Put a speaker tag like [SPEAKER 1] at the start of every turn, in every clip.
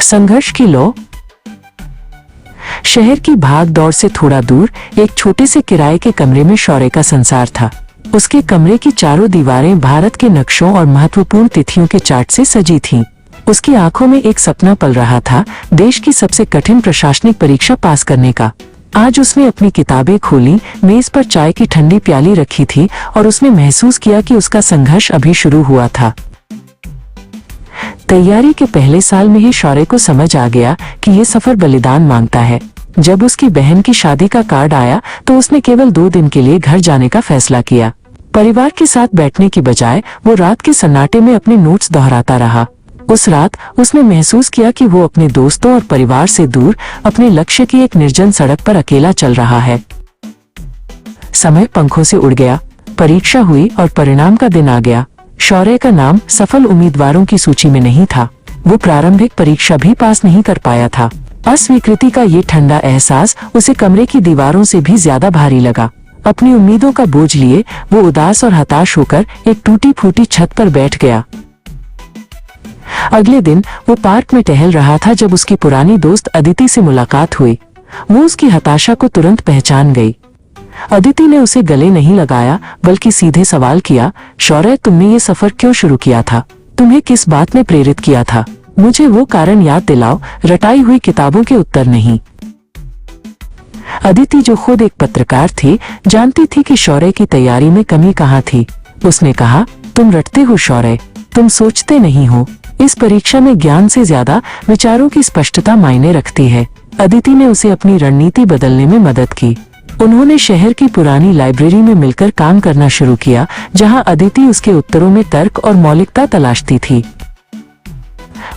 [SPEAKER 1] संघर्ष की लौ। शहर की भाग दौड़ से थोड़ा दूर एक छोटे से किराए के कमरे में शौर्य का संसार था। उसके कमरे की चारों दीवारें भारत के नक्शों और महत्वपूर्ण तिथियों के चार्ट से सजी थीं। उसकी आंखों में एक सपना पल रहा था, देश की सबसे कठिन प्रशासनिक परीक्षा पास करने का। आज उसने अपनी किताबें खोली, मेज पर चाय की ठंडी प्याली रखी थी और उसने महसूस किया कि उसका संघर्ष अभी शुरू हुआ था। तैयारी के पहले साल में ही शौर्य को समझ आ गया कि ये सफर बलिदान मांगता है। जब उसकी बहन की शादी का कार्ड आया तो उसने केवल 2 दिन के लिए घर जाने का फैसला किया। परिवार के साथ बैठने की बजाय वो रात के सन्नाटे में अपने नोट्स दोहराता रहा। उस रात उसने महसूस किया कि वो अपने दोस्तों और परिवार से दूर अपने लक्ष्य की एक निर्जन सड़क पर अकेला चल रहा है। समय पंखों से उड़ गया, परीक्षा हुई और परिणाम का दिन आ गया। शौर्य का नाम सफल उम्मीदवारों की सूची में नहीं था। वो प्रारंभिक परीक्षा भी पास नहीं कर पाया था। अस्वीकृति का ये ठंडा एहसास उसे कमरे की दीवारों से भी ज्यादा भारी लगा। अपनी उम्मीदों का बोझ लिए वो उदास और हताश होकर एक टूटी फूटी छत पर बैठ गया। अगले दिन वो पार्क में टहल रहा था जब उसकी पुरानी दोस्त अदिति से मुलाकात हुई। वो उसकी हताशा को तुरंत पहचान गई। अदिति ने उसे गले नहीं लगाया बल्कि सीधे सवाल किया, शौर्य, तुमने ये सफर क्यों शुरू किया था? तुम्हें किस बात ने प्रेरित किया था? मुझे वो कारण याद दिलाओ, रटाई हुई किताबों के उत्तर नहीं। अदिति, जो खुद एक पत्रकार थी, जानती थी कि शौर्य की तैयारी में कमी कहाँ थी। उसने कहा, तुम रटते हो शौर्य, तुम सोचते नहीं हो। इस परीक्षा में ज्ञान से ज्यादा विचारों की स्पष्टता मायने रखती है। अदिति ने उसे अपनी रणनीति बदलने में मदद की। उन्होंने शहर की पुरानी लाइब्रेरी में मिलकर काम करना शुरू किया, जहां अदिति उसके उत्तरों में तर्क और मौलिकता तलाशती थी।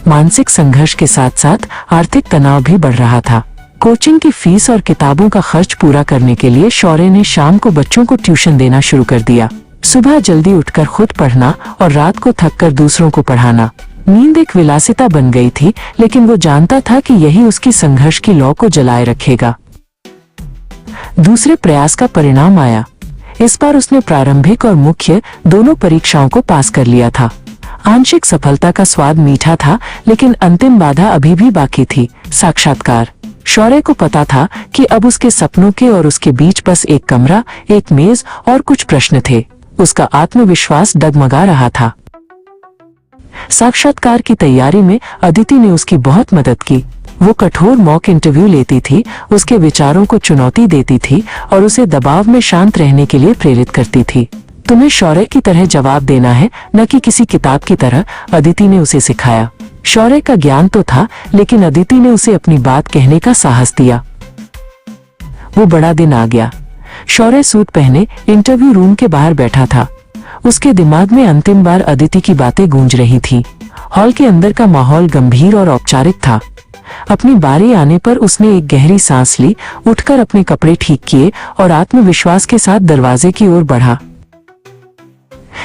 [SPEAKER 1] मानसिक संघर्ष के साथ साथ आर्थिक तनाव भी बढ़ रहा था। कोचिंग की फीस और किताबों का खर्च पूरा करने के लिए शौर्य ने शाम को बच्चों को ट्यूशन देना शुरू कर दिया। सुबह जल्दी उठकर खुद पढ़ना और रात को थककर दूसरों को पढ़ाना। नींद एक विलासिता बन गई थी, लेकिन वो जानता था कि यही उसकी संघर्ष की लौ को जलाए रखेगा। दूसरे प्रयास का परिणाम आया। इस बार उसने प्रारंभिक और मुख्य दोनों परीक्षाओं को पास कर लिया था। आंशिक सफलता का स्वाद मीठा था, लेकिन अंतिम बाधा अभी भी बाकी थी, साक्षात्कार। शौर्य को पता था कि अब उसके सपनों के और उसके बीच बस एक कमरा, एक मेज और कुछ प्रश्न थे। उसका आत्मविश्वास डगमगा रहा था। साक्षात्कार की तैयारी में अदिति ने उसकी बहुत मदद की। वो कठोर मॉक इंटरव्यू लेती थी, उसके विचारों को चुनौती देती थी और उसे दबाव में शांत रहने के लिए प्रेरित करती थी। तुम्हें शौर्य की तरह जवाब देना है, न कि किसी किताब की तरह, अदिति ने उसे सिखाया। शौर्य का ज्ञान तो था, लेकिन अदिति ने उसे अपनी बात कहने का साहस दिया। वो बड़ा दिन आ गया। शौर्य सूट पहने इंटरव्यू रूम के बाहर बैठा था। उसके दिमाग में अंतिम बार अदिति की बातें गूंज रही थीं। हॉल के अंदर का माहौल गंभीर और औपचारिक था। अपनी बारी आने पर उसने एक गहरी सांस ली, उठकर अपने कपड़े ठीक किए और आत्मविश्वास के साथ दरवाजे की ओर बढ़ा।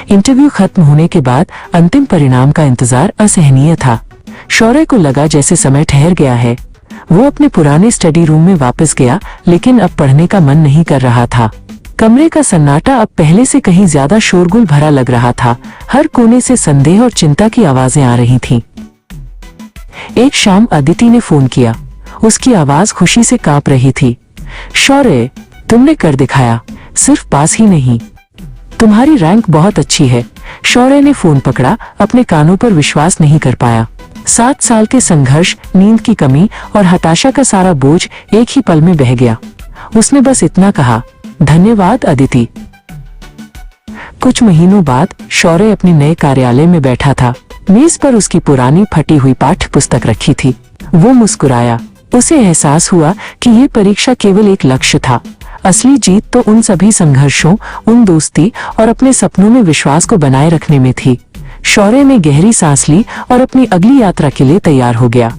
[SPEAKER 1] इंटरव्यू खत्म होने के बाद अंतिम परिणाम का इंतजार असहनीय था। शौर्य को लगा जैसे समय ठहर गया है। वो अपने पुराने स्टडी रूम में वापस गया, लेकिन अब पढ़ने का मन नहीं कर रहा था। कमरे का सन्नाटा अब पहले से कहीं ज्यादा शोरगुल भरा लग रहा था। हर कोने से संदेह और चिंता की आवाजें आ रही थीं। एक शाम अदिति ने फोन किया। उसकी आवाज खुशी से कांप रही थी। शौर्य, तुमने कर दिखाया। सिर्फ पास ही नहीं, तुम्हारी रैंक बहुत अच्छी है। शौर्य ने फोन पकड़ा, अपने कानों पर विश्वास नहीं कर पाया। 7 साल के संघर्ष, नींद की कमी और हताशा का सारा बोझ एक ही पल में बह गया। उसने बस इतना कहा, धन्यवाद अदिति। कुछ महीनों बाद शौर्य अपने नए कार्यालय में बैठा था। मेज पर उसकी पुरानी फटी हुई पाठ्य पुस्तक रखी थी। वो मुस्कुराया। उसे एहसास हुआ कि ये परीक्षा केवल एक लक्ष्य था। असली जीत तो उन सभी संघर्षों, उन दोस्ती और अपने सपनों में विश्वास को बनाए रखने में थी। शौर्य ने गहरी सांस ली और अपनी अगली यात्रा के लिए तैयार हो गया।